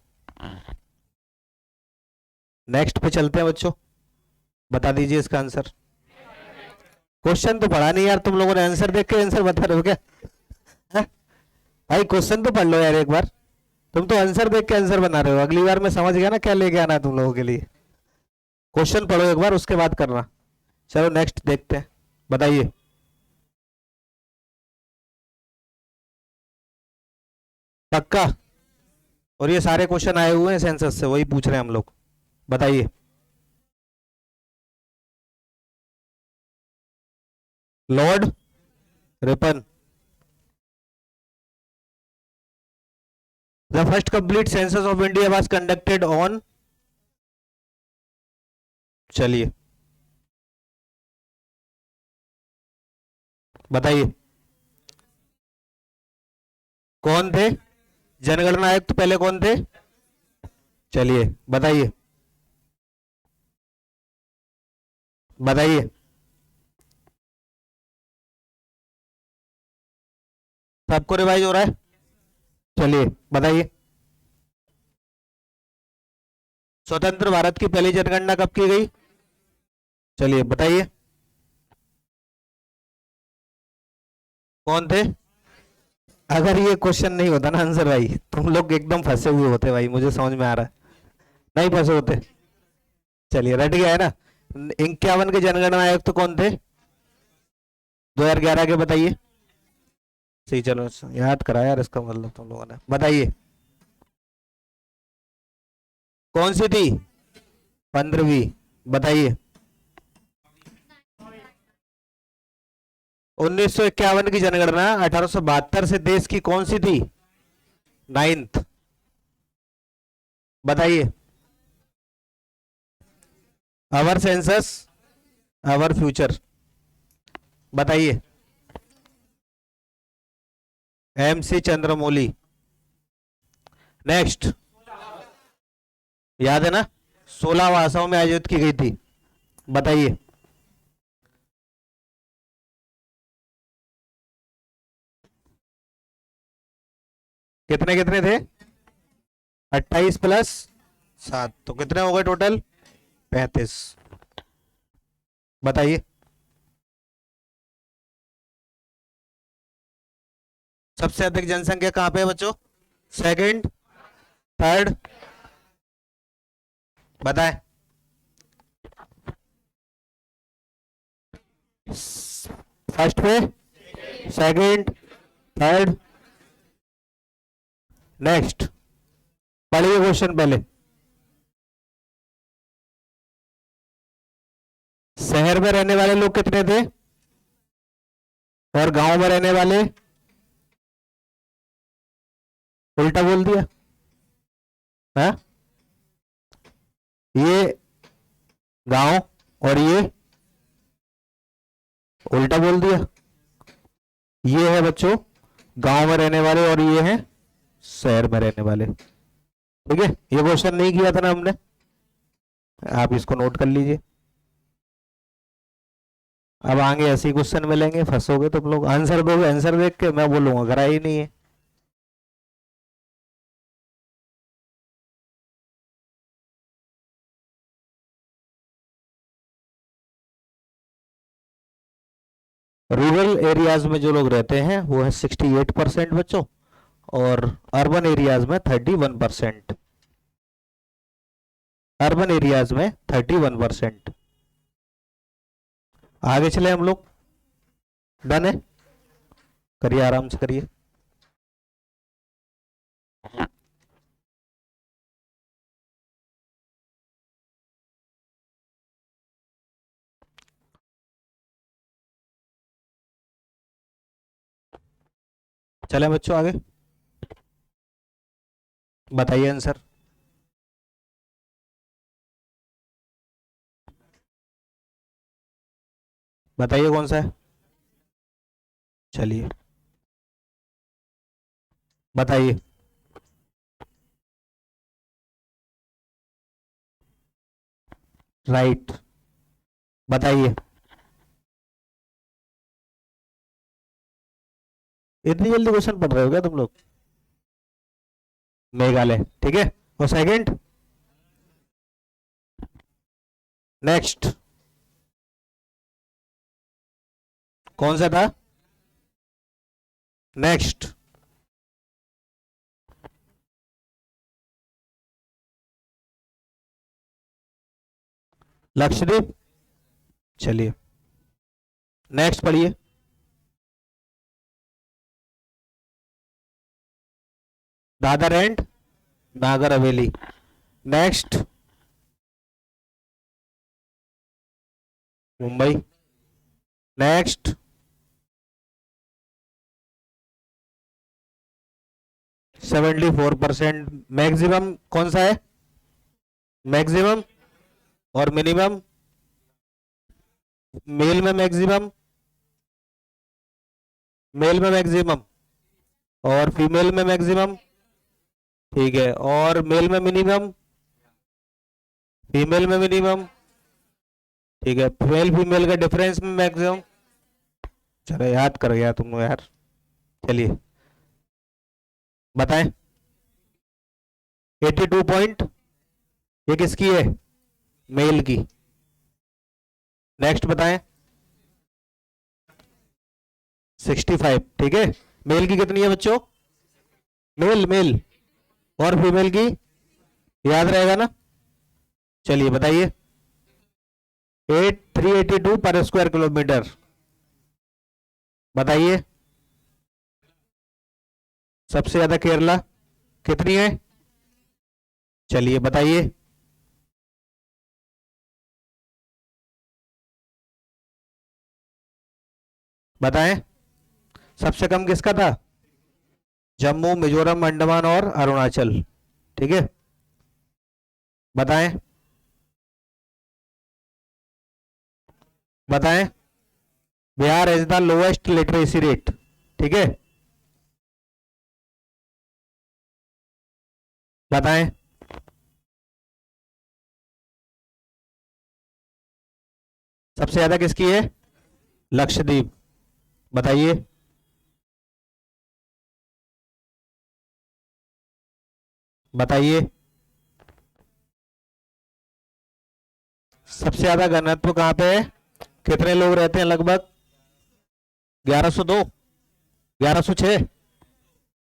नेक्स्ट पे चलते हैं बच्चों, बता दीजिए इसका आंसर। क्वेश्चन तो पढ़ा नहीं यार तुम लोगों ने, आंसर देख के आंसर बता रहे हो क्या? हाँ? भाई क्वेश्चन तो पढ़ लो यार एक बार, तुम तो आंसर देख के आंसर बना रहे हो। अगली बार मैं समझ गया ना क्या लेके आना है तुम लोगों के लिए। क्वेश्चन पढ़ो एक बार उसके बाद करना। चलो नेक्स्ट देखते हैं, बताइए। पक्का? और ये सारे क्वेश्चन आए हुए हैं सेंसस से, वही पूछ रहे हैं हम लोग। बताइए। Lord Ripon, the first complete census of India was conducted on. चलिए बताइए, कौन थे जनगणना आयुक्त पहले, कौन थे? चलिए बताइए, बताइए। सबको रिवाइज हो रहा है? चलिए बताइए, स्वतंत्र भारत की पहली जनगणना कब की गई? चलिए बताइए, कौन थे? अगर ये क्वेश्चन नहीं होता ना आंसर भाई, तुम लोग एकदम फंसे हुए होते भाई, मुझे समझ में आ रहा है। नहीं फंसे होते। चलिए रट गया है ना। 51 के जनगणना आयुक्त तो कौन थे? 2011 के, बताइए। सही, चलो याद करा यार, इसका मतलब तुम लोगों ने। बताइए, कौन सी थी? 15वीं। बताइए। 1951 की जनगणना 1872 से देश की कौन सी थी? 9th। बताइए। Our census our future. बताइए। MC चंद्रमौली। नेक्स्ट, याद है ना, 16 भाषाओं में आयोजित की गई थी। बताइए। कितने कितने थे? 28 प्लस 7, तो कितने हो गए टोटल? 35। बताइए। सबसे अधिक जनसंख्या कहां पे है बच्चों? सेकंड, थर्ड, बताएं। फर्स्ट पे, सेकंड, थर्ड, नेक्स्ट। पढ़िए क्वेश्चन पहले। शहर में रहने वाले लोग कितने थे और गांव में रहने वाले? उल्टा बोल दिया। हाँ, ये गांव और ये उल्टा बोल दिया। ये है बच्चों गांव में रहने वाले और ये है शहर में रहने वाले। ठीक है, ये क्वेश्चन नहीं किया था ना हमने, आप इसको नोट कर लीजिए। अब आगे ऐसे ही क्वेश्चन मिलेंगे, फंसोगे तुम लोग, आंसर दोगे आंसर देख के, मैं बोलूंगा करा ही नहीं है। रूरल एरियाज में जो लोग रहते हैं वो है 68% बच्चों, और अर्बन एरियाज में 31%। अर्बन एरियाज में 31%। आगे चले हम लोग, डन है, करिए आराम से करिए। चले बच्चों आगे, बताइए आंसर। बताइए कौन सा है। चलिए बताइए। राइट। बताइए। इतनी जल्दी क्वेश्चन पढ़ रहे हो क्या तुम लोग। मेघालय ठीक है। और सेकंड। नेक्स्ट। कौन सा था। नेक्स्ट। लक्षद्वीप। चलिए नेक्स्ट पढ़िए। Dadar and Nagar Haveli. Next. Mumbai. Next. 74%। Maximum कौन सा है। मैक्सिमम और मिनिमम। मेल में मैक्सिमम। मेल में मैक्सिमम और फीमेल में मैक्सिमम। ठीक है। और मेल में मिनिमम। फीमेल में मिनिमम। ठीक है। मेल फीमेल का डिफरेंस में मैक्सिमम। चलो याद कर गया तुम यार। चलिए बताएं। 82 पॉइंट। ये किसकी है। मेल की। नेक्स्ट बताएं। 65 ठीक है। मेल की कितनी है बच्चों। मेल मेल और फीमेल की याद रहेगा ना। चलिए बताइए। 382 पर स्क्वायर किलोमीटर। बताइए। सबसे ज्यादा केरला कितनी है। चलिए बताइए। बताएं। सबसे कम किसका था। जम्मू मिजोरम अंडमान और अरुणाचल। ठीक है। बताएं। बताएं। Bihar is the lowest literacy rate. ठीक है। बताएं। सबसे ज्यादा किसकी है। लक्षद्वीप। बताइए। बताइए। सबसे ज्यादा घनत्व कहां पे है। कितने लोग रहते हैं लगभग। 1102। 1106।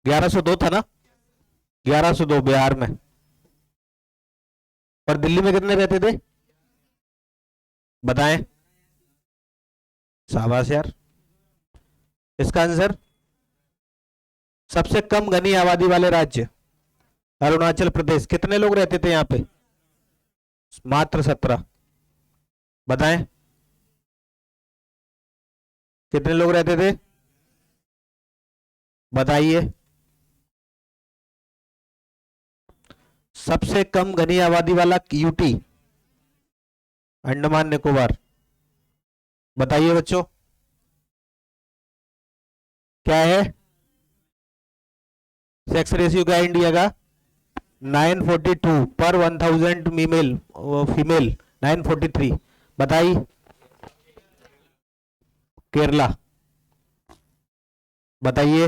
1102 था ना। 1102 बिहार में। और दिल्ली में कितने रहते थे। बताएं। शाबाश यार। इसका आंसर। सबसे कम घनी आबादी वाले राज्य। अरुणाचल प्रदेश। कितने लोग रहते थे यहाँ पे। मात्र 17। बताएं। कितने लोग रहते थे। बताइए। सबसे कम घनी आबादी वाला यूटी। अंडमान निकोबार। बताइए बच्चों। क्या है। सेक्स रेशियो क्या है इंडिया का। 942 पर 1000 फीमेल। फीमेल 943। बताइए। केरला। बताइए।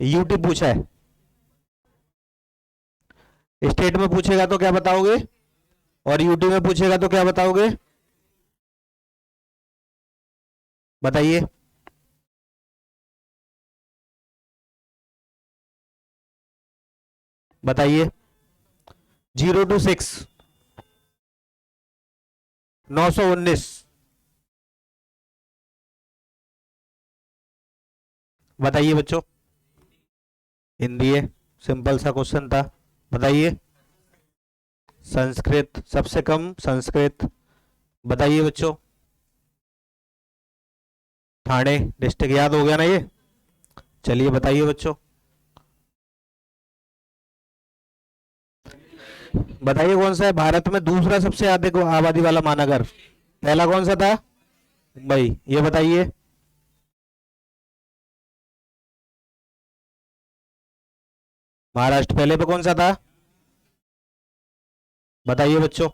यूटी पूछा है। स्टेट में पूछेगा तो क्या बताओगे। और यूटी में पूछेगा तो क्या बताओगे। बताइए। बताइए। 0 to 6। 919। बताइए बच्चों। हिंदी है। सिंपल सा क्वेश्चन था। बताइए। संस्कृत सबसे कम संस्कृत। बताइए बच्चों। ठाणे डिस्ट्रिक्ट याद हो गया ना ये। चलिए बताइए बच्चों। बताइए कौन सा है भारत में दूसरा सबसे अधिक आबादी वाला महानगर? पहला कौन सा था? मुंबई। ये बताइए। महाराष्ट्र पहले पे कौन सा था? बताइए बच्चों।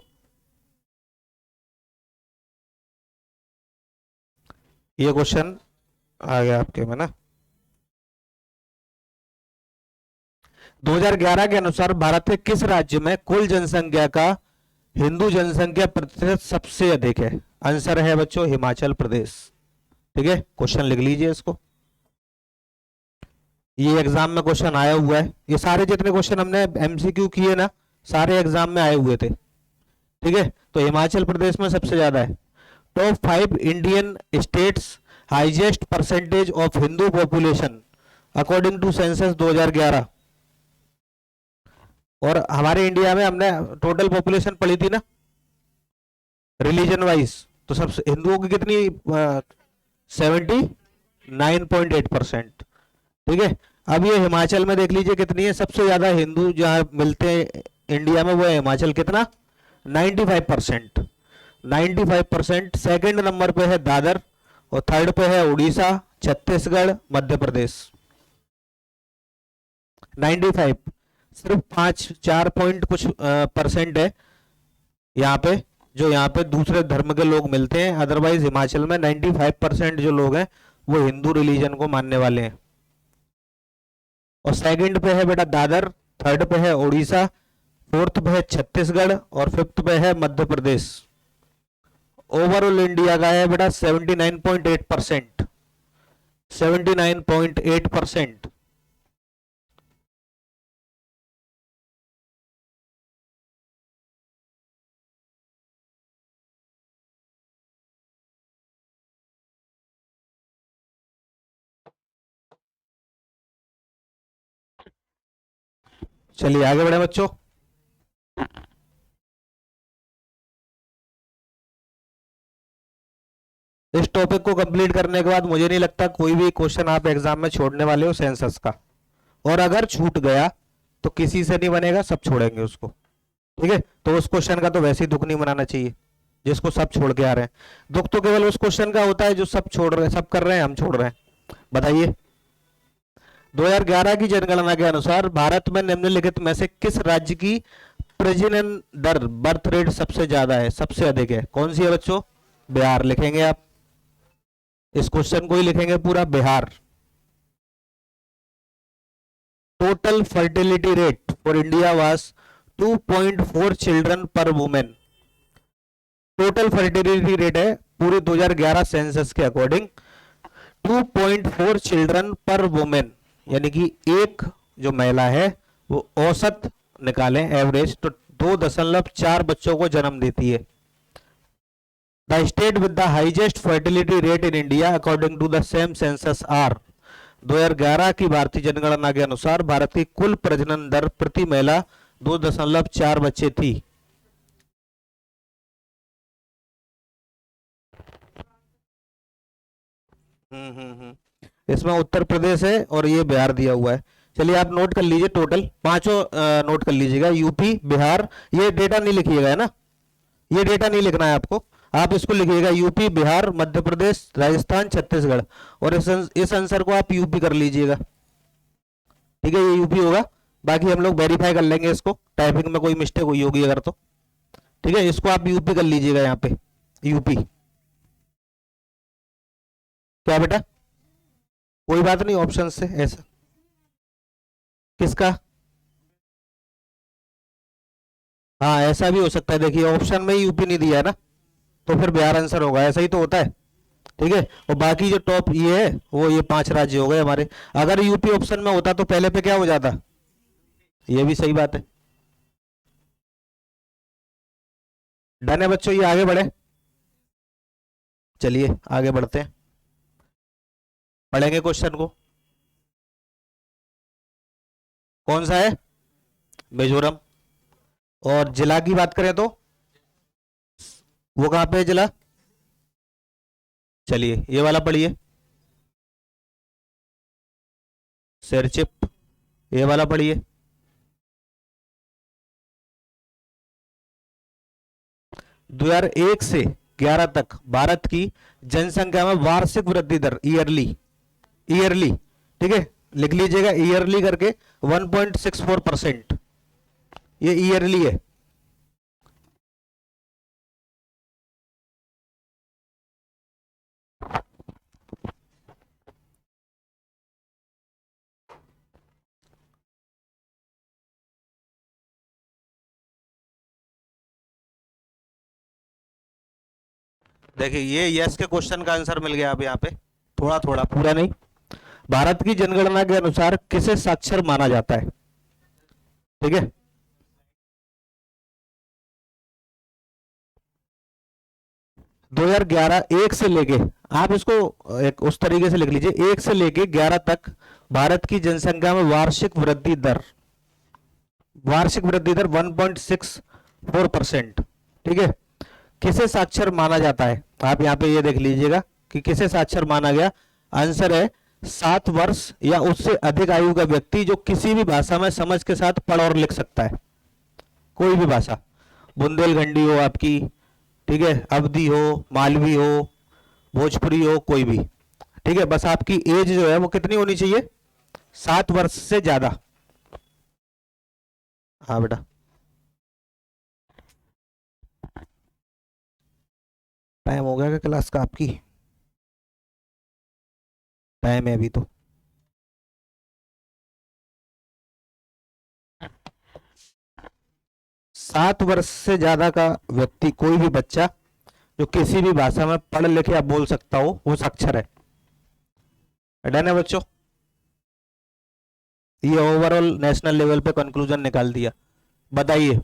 ये क्वेश्चन आ गया आपके में ना। 2011 के अनुसार भारत के किस राज्य में कुल जनसंख्या का हिंदू जनसंख्या प्रतिशत सबसे अधिक है? आंसर है बच्चों हिमाचल प्रदेश। ठीक है, क्वेश्चन लिख लीजिए इसको। ये एग्जाम में क्वेश्चन आया हुआ है, ये सारे जितने क्वेश्चन हमने एमसीक्यू किए ना, सारे एग्जाम में आए हुए थे। ठीक है, तो हिमाचल प्रदेश में सबसे ज्यादा है। Top 5 Indian states highest percentage of Hindu population according to census 2011। और हमारे इंडिया में हमने टोटल पॉपुलेशन पढ़ी थी ना रिलीजन वाइज, तो सब हिंदुओं की कितनी? 79.8%। ठीक है, अब ये हिमाचल में देख लीजिए कितनी है। सबसे ज्यादा हिंदू जहां मिलते हैं इंडिया में वो है हिमाचल। कितना? 95%। 95%। सेकेंड नंबर पे है दादर और थर्ड पे है उड़ीसा, छत्तीसगढ़, मध्य प्रदेश। 95। सिर्फ 4 पॉइंट कुछ परसेंट है यहाँ पे, जो यहाँ पे दूसरे धर्म के लोग मिलते हैं। अदरवाइज हिमाचल में 95% जो लोग हैं वो हिंदू रिलीजन को मानने वाले हैं। और सेकंड पे है बेटा दादर, थर्ड पे है उड़ीसा, फोर्थ पे है छत्तीसगढ़ और फिफ्थ पे है मध्य प्रदेश। ओवरऑल इंडिया का है बेटा 79.8%। 79.8%। चलिए आगे बढ़े बच्चों। इस टॉपिक को कंप्लीट करने के बाद मुझे नहीं लगता कोई भी क्वेश्चन आप एग्जाम में छोड़ने वाले हो सेंसस का। और अगर छूट गया तो किसी से नहीं बनेगा, सब छोड़ेंगे उसको। ठीक है, तो उस क्वेश्चन का तो वैसे ही दुख नहीं मनाना चाहिए जिसको सब छोड़ के आ रहे हैं। दुख तो केवल उस क्वेश्चन का होता है जो सब छोड़ रहे हैं, सब कर रहे हैं, हम छोड़ रहे हैं। बताइए 2011 की जनगणना के अनुसार भारत में निम्नलिखित में से किस राज्य की प्रजनन दर बर्थ रेट सबसे ज्यादा है, सबसे अधिक है? कौन सी है बच्चों? बिहार। लिखेंगे आप इस क्वेश्चन को ही लिखेंगे पूरा, Bihar. Total fertility rate for India was 2.4 children पर वुमेन। टोटल फर्टिलिटी रेट है पूरे 2011 सेंसस के अकॉर्डिंग 2.4 चिल्ड्रन पर वुमेन, यानी कि एक जो महिला है वो औसत निकालें एवरेज तो 2.4 बच्चों को जन्म देती है। The state with the highest fertility rate in India according to the same census are. 2011 की भारतीय जनगणना के अनुसार भारत की कुल प्रजनन दर प्रति महिला 2.4 बच्चे थी। इसमें उत्तर प्रदेश है और ये बिहार दिया हुआ है। चलिए आप नोट कर लीजिए, टोटल पांचों नोट कर लीजिएगा, यूपी बिहार। ये डेटा नहीं लिखिएगा है ना, ये डेटा नहीं लिखना है आपको, आप इसको लिखिएगा यूपी बिहार मध्य प्रदेश राजस्थान छत्तीसगढ़। और इस आंसर को आप यूपी कर लीजिएगा। ठीक है, ये यूपी होगा। बाकी हम लोग वेरीफाई कर लेंगे इसको, टाइपिंग में कोई मिस्टेक हुई होगी अगर तो। ठीक है, इसको आप यूपी कर लीजिएगा यहाँ पे, यूपी। क्या बेटा? कोई बात नहीं, ऑप्शन से ऐसा किसका? हाँ ऐसा भी हो सकता है। देखिए ऑप्शन में ही यूपी नहीं दिया है ना, तो फिर बिहार आंसर होगा, ऐसा ही तो होता है। ठीक है, और बाकी जो टॉप ये है वो ये 5 राज्य हो गए हमारे। अगर यूपी ऑप्शन में होता तो पहले पे क्या हो जाता? ये भी सही बात है। डन है बच्चों, ये आगे बढ़े। चलिए आगे बढ़ते हैं, पढ़ेंगे क्वेश्चन को। कौन सा है? मिजोरम। और जिला की बात करें तो वो कहां पे है जिला? चलिए ये वाला पढ़िए, शेरचिप। ये वाला पढ़िए, 2001 से 11 तक भारत की जनसंख्या में वार्षिक वृद्धि दर, ईयरली, ईयरली, ठीक है, लिख लीजिएगा ईयरली करके 1.64%, ये ईयरली है। देखिए ये यस के क्वेश्चन का आंसर मिल गया अब यहाँ पे, थोड़ा थोड़ा, पूरा नहीं। भारत की जनगणना के अनुसार किसे साक्षर माना जाता है, ठीक है। दो हजार ग्यारह, एक से लेके, आप इसको एक उस तरीके से लिख लीजिए, 1 से लेके 11 तक भारत की जनसंख्या में वार्षिक वृद्धि दर, वार्षिक वृद्धि दर 1.64%, ठीक है। किसे साक्षर माना जाता है, आप यहां पे ये देख लीजिएगा कि किसे साक्षर माना गया। आंसर है 7 वर्ष या उससे अधिक आयु का व्यक्ति जो किसी भी भाषा में समझ के साथ पढ़ और लिख सकता है, कोई भी भाषा, बुंदेलखंडी हो आपकी, ठीक है, अवधी हो, मालवी हो, भोजपुरी हो, कोई भी, ठीक है। बस आपकी एज जो है वो कितनी होनी चाहिए, 7 वर्ष से ज्यादा। हाँ बेटा, टाइम हो गया क्या क्लास का आपकी, टाइम है अभी तो। सात वर्ष से ज्यादा का व्यक्ति, कोई भी बच्चा जो किसी भी भाषा में पढ़ लिख या बोल सकता हो, वो साक्षर है। डन है बच्चों, ये ओवरऑल नेशनल लेवल पे कंक्लूजन निकाल दिया। बताइए,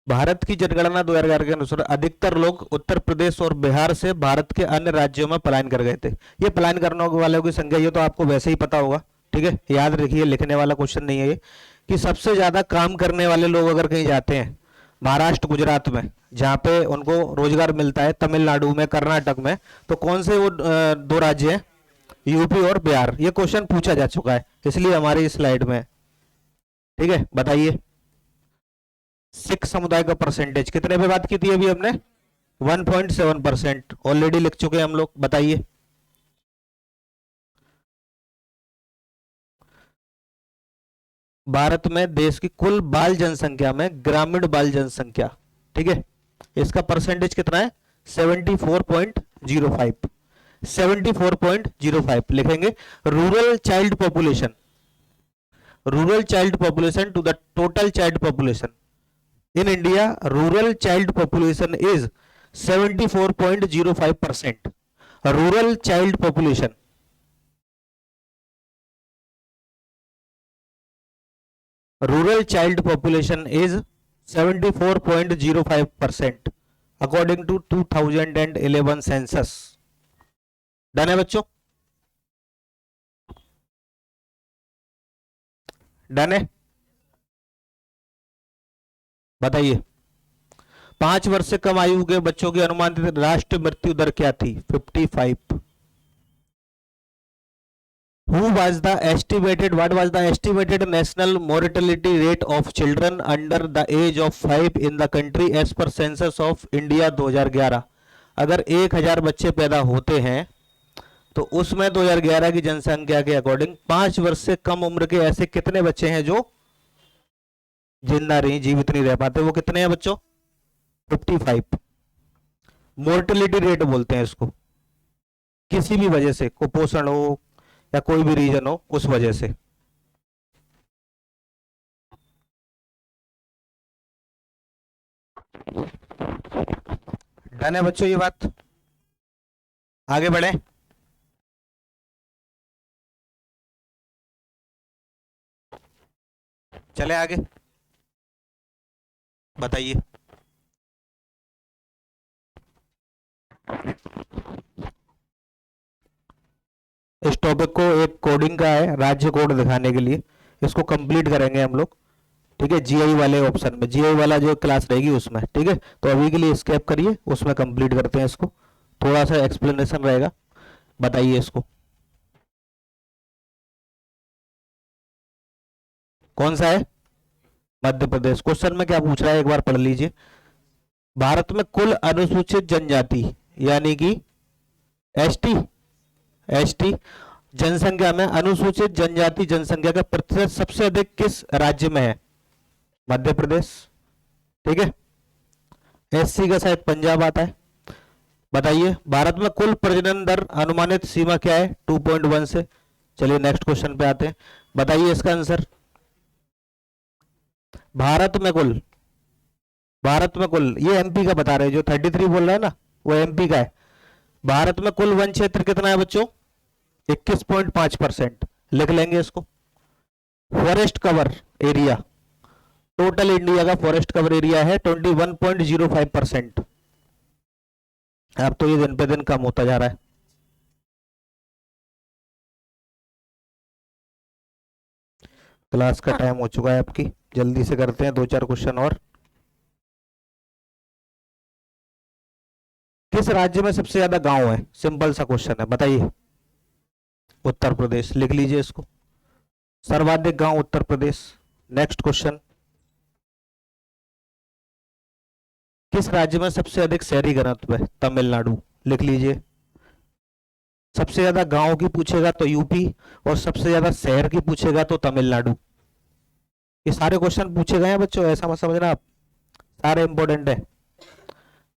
भारत की जनगणना 2011 के अनुसार अधिकतर लोग उत्तर प्रदेश और बिहार से भारत के अन्य राज्यों में पलायन कर गए थे। ये पलायन करने वालों की संख्या ये तो आपको वैसे ही पता होगा, ठीक है, याद रखिए, लिखने वाला क्वेश्चन नहीं है ये, कि सबसे ज्यादा काम करने वाले लोग अगर कहीं जाते हैं महाराष्ट्र गुजरात में, जहाँ पे उनको रोजगार मिलता है, तमिलनाडु में, कर्नाटक में, तो कौन से वो दो राज्य हैं, यूपी और बिहार। ये क्वेश्चन पूछा जा चुका है, इसलिए हमारी स्लाइड में, ठीक है। बताइए, सिख समुदाय का परसेंटेज कितने पे बात की थी अभी हमने, 1.7%, ऑलरेडी लिख चुके हैं हम लोग। बताइए, भारत में देश की कुल बाल जनसंख्या में ग्रामीण बाल जनसंख्या, ठीक है, इसका परसेंटेज कितना है, 74.05, 74.05 लिखेंगे। Rural child population, rural child population to the total child population in India, rural child population is 74.05%. Rural child population, rural child population is 74.05% according to 2011 census. Done है बच्चों, डन है। बताइए, 5 वर्ष से कम आयु के बच्चों की अनुमानित राष्ट्रीय मृत्यु दर क्या थी, 55। What was the estimated national mortality rate of children under the age of 5 in the country as per census of India 2011। अगर 1000 बच्चे पैदा होते हैं तो उसमें 2011 की जनसंख्या के अकॉर्डिंग 5 वर्ष से कम उम्र के ऐसे कितने बच्चे हैं जो जिंदा नहीं, जीवित नहीं रह पाते, वो कितने हैं बच्चों, 55। मोर्टेलिटी रेट बोलते हैं इसको, किसी भी वजह से, कुपोषण हो या कोई भी रीजन हो, उस वजह से। डन है बच्चों ये बात, आगे बढ़े। चले आगे, बताइए, इस टॉपिक को एक कोडिंग का है, राज्य कोड दिखाने के लिए इसको कंप्लीट करेंगे हम लोग, ठीक है, जीआई वाले ऑप्शन में, जीआई वाला जो क्लास रहेगी उसमें, ठीक है। तो अभी के लिए स्केप करिए, उसमें कंप्लीट करते हैं इसको, थोड़ा सा एक्सप्लेनेशन रहेगा। बताइए इसको, कौन सा है, मध्य प्रदेश। क्वेश्चन में क्या पूछ रहा है एक बार पढ़ लीजिए। भारत में कुल अनुसूचित जनजाति यानी कि एसटी एसटी जनसंख्या में अनुसूचित जनजाति जनसंख्या का प्रतिशत सबसे अधिक किस राज्य में है? मध्य प्रदेश। ठीक है, एससी का शायद पंजाब आता है। बताइए भारत में कुल प्रजनन दर अनुमानित सीमा क्या है? 2.1 से। चलिए नेक्स्ट क्वेश्चन पे आते हैं, बताइए इसका आंसर। भारत में कुल ये एमपी का बता रहे हैं, जो 33 बोल रहा है ना वो एमपी का है। भारत में कुल वन क्षेत्र कितना है बच्चों? 21.5%। लिख लेंगे इसको। Forest cover area, total India का फॉरेस्ट कवर एरिया है 21.05%। अब तो ये दिन पे दिन कम होता जा रहा है। क्लास का टाइम हो चुका है आपकी, जल्दी से करते हैं 2-4 क्वेश्चन और। किस राज्य में सबसे ज्यादा गांव है? सिंपल सा क्वेश्चन है, बताइए। उत्तर प्रदेश। लिख लीजिए इसको, सर्वाधिक गांव उत्तर प्रदेश। नेक्स्ट क्वेश्चन, किस राज्य में सबसे अधिक शहरी घनत्व है? तमिलनाडु। लिख लीजिए। सबसे ज्यादा गांव की पूछेगा तो यूपी, और सबसे ज्यादा शहर की पूछेगा तो तमिलनाडु। ये सारे क्वेश्चन पूछे गए हैं बच्चों, ऐसा मत समझना आप, सारे इंपॉर्टेंट है।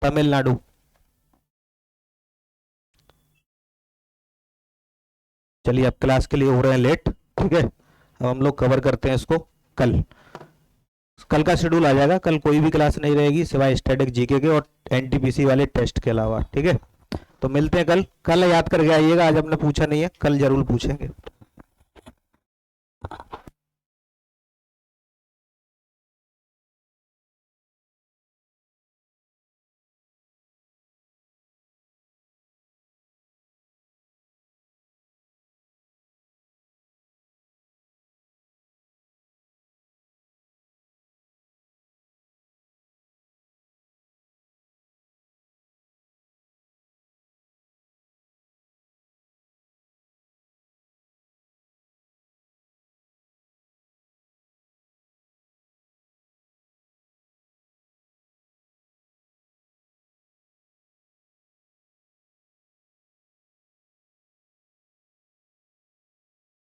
तमिलनाडु। चलिए अब क्लास के लिए हो रहे हैं लेट, ठीक है। अब हम लोग कवर करते हैं इसको कल। कल का शेड्यूल आ जाएगा, कल कोई भी क्लास नहीं रहेगी सिवाय स्टैटिक जीके के और एनटीपीसी वाले टेस्ट के अलावा, ठीक है। तो मिलते हैं कल। कल याद करके आइएगा, आज हमने पूछा नहीं है, कल जरूर पूछेंगे।